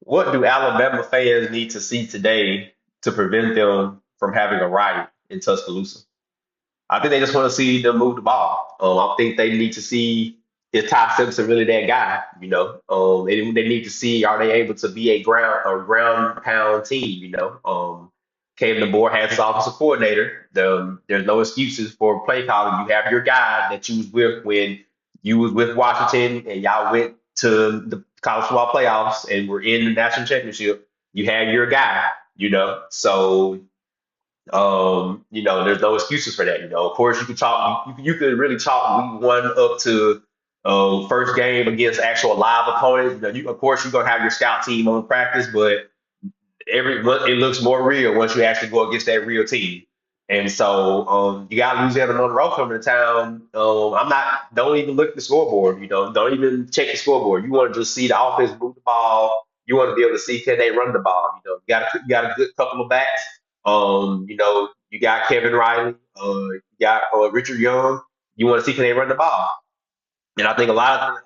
What do Alabama fans need to see today to prevent them from having a riot in Tuscaloosa? I think they just want to see them move the ball. I think they need to see is Ty Simpson really that guy? They need to see are they able to be a ground pound team? Kevin DeBoer has his offensive coordinator. There's no excuses for play calling. You have your guy that you was with when you was with Washington and y'all went to the college football playoffs and were in the national championship. You have your guy. There's no excuses for that. Of course, you could talk. You could really talk week one up to first game against actual live opponents. Of course, you're gonna have your scout team on practice, but it looks more real once you actually go against that real team. And so you got Louisiana Monroe coming to town. I'm not. Don't even look at the scoreboard. Don't even check the scoreboard. You want to just see the offense move the ball. You want to be able to see can they run the ball. You got a good couple of backs. You got Kevin Riley. You got Richard Young. You want to see can they run the ball. And I think a lot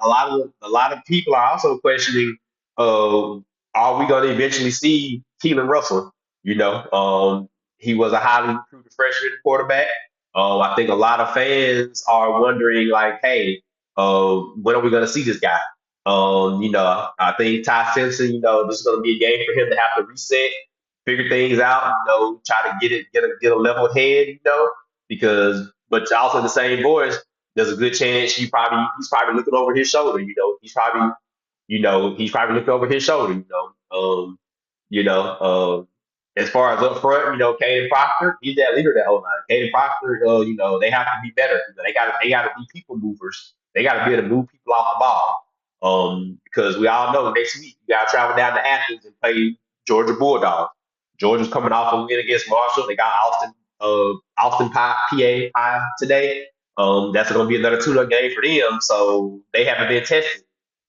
of people are also questioning, uh, are we going to eventually see Keelan Russell? He was a highly recruited freshman quarterback. I think a lot of fans are wondering, like, hey, when are we going to see this guy? I think Ty Simpson, this is going to be a game for him to have to reset, figure things out, try to get a level head, because, but also in the same voice, there's a good chance he's probably looking over his shoulder. He's probably looking over his shoulder. You know, as far as up front, Caden Proctor, he's that leader of that whole line. Caden Proctor, they have to be better. They got to be people movers. They got to be able to move people off the ball. Because we all know next week you got to travel down to Athens and play Georgia Bulldogs. Georgia's coming off a win against Marshall. They got Austin PA today. That's going to be another tune-up game for them. So they haven't been tested.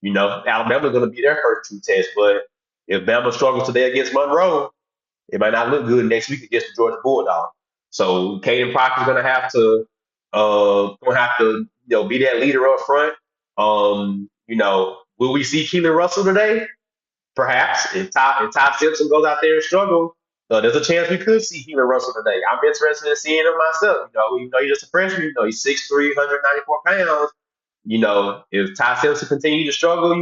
Alabama's going to be their first true test. But if Bama struggles today against Monroe, it might not look good next week against the Georgia Bulldogs. So Caden Proctor's gonna have to be that leader up front. Will we see Keelan Russell today? Perhaps if Ty Simpson goes out there and struggle, there's a chance we could see Keelan Russell today. I'm interested in seeing him myself. Even though he's just a freshman, he's 6'3", 194 pounds. If Ty Simpson continues to struggle,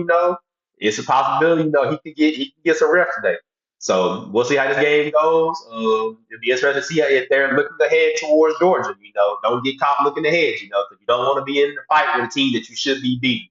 it's a possibility. He could get some reps today. So we'll see how this game goes. It'll be interesting to see if they're looking ahead towards Georgia. Don't get caught looking ahead. Because you don't want to be in the fight with a team that you should be beating.